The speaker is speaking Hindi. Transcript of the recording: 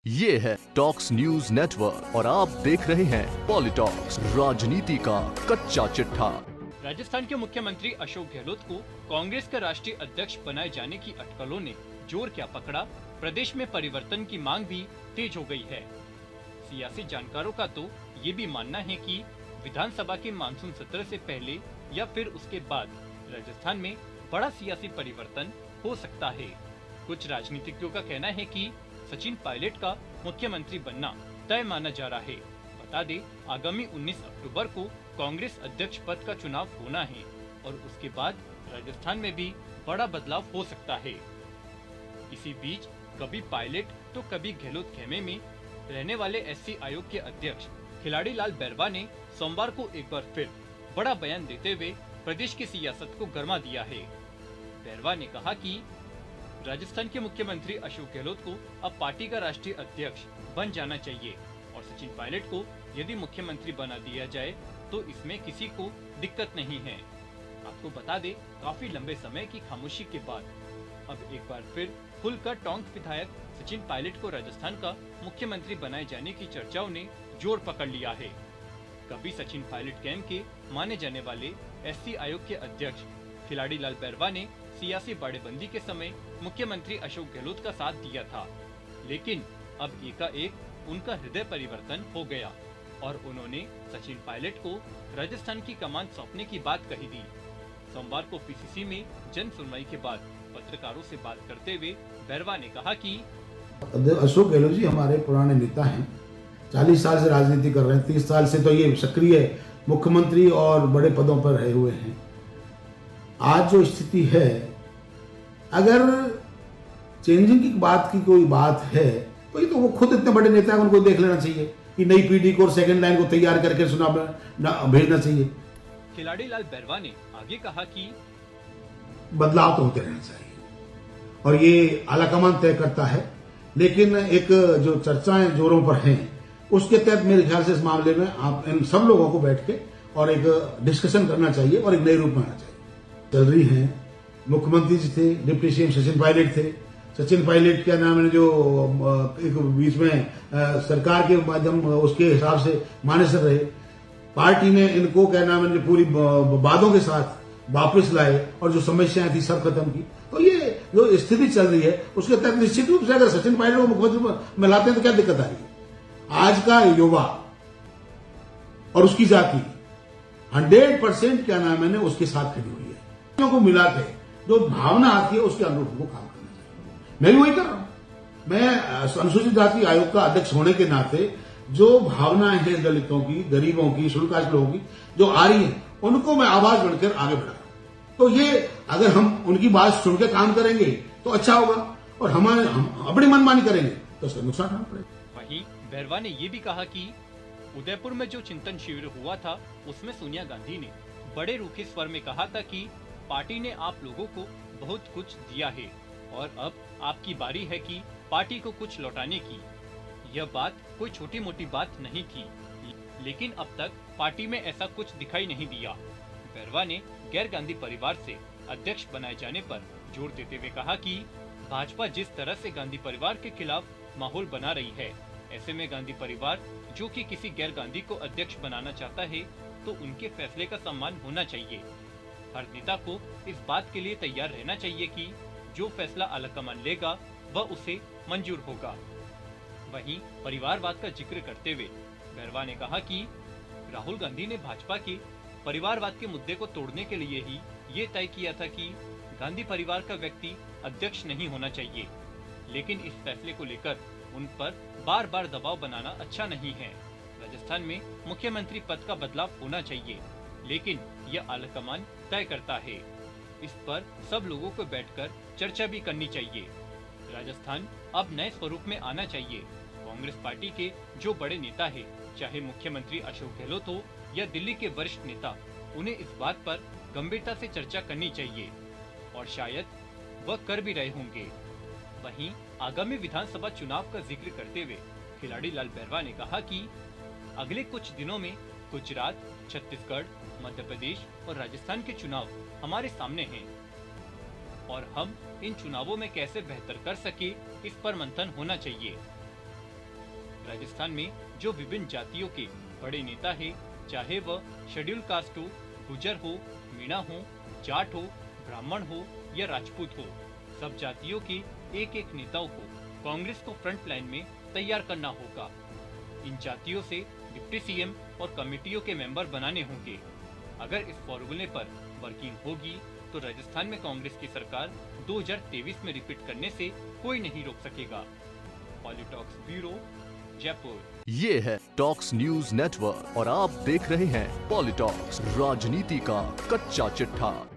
ये है टॉक्स न्यूज नेटवर्क और आप देख रहे हैं पॉलिटॉक्स, राजनीति का कच्चा चिट्ठा। राजस्थान के मुख्यमंत्री अशोक गहलोत को कांग्रेस का राष्ट्रीय अध्यक्ष बनाए जाने की अटकलों ने जोर क्या पकड़ा। प्रदेश में परिवर्तन की मांग भी तेज हो गई है। सियासी जानकारों का तो ये भी मानना है कि विधानसभा के मानसून सत्र से पहले या फिर उसके बाद राजस्थान में बड़ा सियासी परिवर्तन हो सकता है। कुछ राजनीतिज्ञों का कहना है कि सचिन पायलट का मुख्यमंत्री बनना तय माना जा रहा है। बता दें, आगामी 19 अक्टूबर को कांग्रेस अध्यक्ष पद का चुनाव होना है और उसके बाद राजस्थान में भी बड़ा बदलाव हो सकता है। इसी बीच कभी पायलट तो कभी गहलोत खेमे में रहने वाले एससी आयोग के अध्यक्ष खिलाड़ी लाल बैरवा ने सोमवार को एक बार फिर बड़ा बयान देते हुए प्रदेश की सियासत को गरमा दिया है। बैरवा ने कहा कि राजस्थान के मुख्यमंत्री अशोक गहलोत को अब पार्टी का राष्ट्रीय अध्यक्ष बन जाना चाहिए और सचिन पायलट को यदि मुख्यमंत्री बना दिया जाए तो इसमें किसी को दिक्कत नहीं है। आपको बता दें, काफी लंबे समय की खामोशी के बाद अब एक बार फिर खुलकर टोंक विधायक सचिन पायलट को राजस्थान का मुख्यमंत्री बनाए जाने की चर्चाओं ने जोर पकड़ लिया है। कभी सचिन पायलट कैंप के माने जाने वाले एससी आयोग के अध्यक्ष खिलाड़ी लाल बैरवा ने सियासी बाड़ेबंदी के समय मुख्यमंत्री अशोक गहलोत का साथ दिया था, लेकिन अब एकाएक उनका हृदय परिवर्तन हो गया और उन्होंने सचिन पायलट को राजस्थान की कमान सौंपने की बात कही थी। सोमवार को पीसीसी में जन सुनवाई के बाद पत्रकारों से बात करते हुए बैरवा ने कहा कि अशोक गहलोत जी हमारे पुराने नेता हैं, 40 साल से राजनीति कर रहे हैं, 30 साल से तो ये सक्रिय मुख्यमंत्री और बड़े पदों पर रहे हुए हैं। आज जो स्थिति है, अगर चेंजिंग की बात की कोई बात है तो ये तो वो खुद इतने बड़े नेता हैं, उनको देख लेना चाहिए कि नई पीढ़ी को और सेकंड लाइन को तैयार करके भेजना चाहिए। खिलाड़ी लाल बैरवा ने आगे कहा कि बदलाव तो होते रहना चाहिए और ये आलाकमान तय करता है, लेकिन एक जो चर्चाएं जोरों पर हैं उसके तहत मेरे ख्याल से इस मामले में आप इन सब लोगों को बैठ के और एक डिस्कशन करना चाहिए और एक नए रूप में आना चाहिए। चल रही हैं, मुख्यमंत्री जी थे, डिप्टी सीएम सचिन पायलट थे। सचिन पायलट क्या नाम है जो एक बीच में सरकार के माध्यम उसके हिसाब से मानेसर रहे। पार्टी ने इनको क्या नाम है पूरी बातों के साथ वापस लाए और जो समस्याएं थी सब खत्म की। तो ये जो स्थिति चल रही है उसके तहत निश्चित रूप से अगर सचिन पायलट को मुख्यमंत्री में लाते हैं तो क्या दिक्कत आ रही है। आज का युवा और उसकी जाति 100% क्या नाम है उसके साथ खड़ी हुई है। को मिला के जो भावना आती है उसके अनुरूप को काम करना चाहिए। मैं भी वही कर रहा हूं। मैं अनुसूचित जाति आयोग का अध्यक्ष होने के नाते जो भावनाएं हैं दलितों की, गरीबों की, शेड्यूल कास्ट लोगों की जो आ रही है उनको मैं आवाज बढ़कर आगे बढ़ा रहा हूं। तो ये अगर हम उनकी बात सुन के काम करेंगे तो अच्छा होगा और हम अपनी मनमानी करेंगे तो उसका नुकसान उठाना पड़ेगा। वहीं बैरवा ने ये भी कहा कि उदयपुर में जो चिंतन शिविर हुआ था उसमें सोनिया गांधी ने बड़े रूखे स्वर में कहा था कि पार्टी ने आप लोगों को बहुत कुछ दिया है और अब आपकी बारी है कि पार्टी को कुछ लौटाने की। यह बात कोई छोटी मोटी बात नहीं थी, लेकिन अब तक पार्टी में ऐसा कुछ दिखाई नहीं दिया। बैरवा ने गैर गांधी परिवार से अध्यक्ष बनाए जाने पर जोर देते हुए कहा कि भाजपा जिस तरह से गांधी परिवार के खिलाफ माहौल बना रही है, ऐसे में गांधी परिवार जो कि किसी गैर गांधी को अध्यक्ष बनाना चाहता है तो उनके फैसले का सम्मान होना चाहिए। हर नेता को इस बात के लिए तैयार रहना चाहिए कि जो फैसला आलाकमान लेगा वह उसे मंजूर होगा। वहीं परिवारवाद का जिक्र करते हुए बैरवा ने कहा कि राहुल गांधी ने भाजपा के परिवारवाद के मुद्दे को तोड़ने के लिए ही ये तय किया था कि गांधी परिवार का व्यक्ति अध्यक्ष नहीं होना चाहिए, लेकिन इस फैसले को लेकर उन पर बार बार दबाव बनाना अच्छा नहीं है। राजस्थान में मुख्यमंत्री पद का बदलाव होना चाहिए, लेकिन यह आलाकमान तय करता है। इस पर सब लोगों को बैठकर चर्चा भी करनी चाहिए। राजस्थान अब नए स्वरूप में आना चाहिए। कांग्रेस पार्टी के जो बड़े नेता है, चाहे मुख्यमंत्री अशोक गहलोत हो या दिल्ली के वरिष्ठ नेता, उन्हें इस बात पर गंभीरता से चर्चा करनी चाहिए और शायद वह कर भी रहे होंगे। वहीं आगामी विधानसभा चुनाव का जिक्र करते हुए खिलाड़ी लाल बैरवा ने कहा कि अगले कुछ दिनों में गुजरात, छत्तीसगढ़, मध्य प्रदेश और राजस्थान के चुनाव हमारे सामने हैं और हम इन चुनावों में कैसे बेहतर कर सके इस पर मंथन होना चाहिए। राजस्थान में जो विभिन्न जातियों के बड़े नेता हैं, चाहे वह शेड्यूल कास्ट हो, गुजर हो, मीणा हो, जाट हो, ब्राह्मण हो या राजपूत हो, सब जातियों के एक एक नेताओं को कांग्रेस को फ्रंट लाइन में तैयार करना होगा। इन जातियों से डिप्टी सीएम और कमेटियों के मेंबर बनाने होंगे। अगर इस फॉर्मूले पर वर्किंग होगी तो राजस्थान में कांग्रेस की सरकार 2023 में रिपीट करने से कोई नहीं रोक सकेगा। पॉलिटॉक्स ब्यूरो, जयपुर। ये है टॉक्स न्यूज नेटवर्क और आप देख रहे हैं पॉलिटॉक्स, राजनीति का कच्चा चिट्ठा।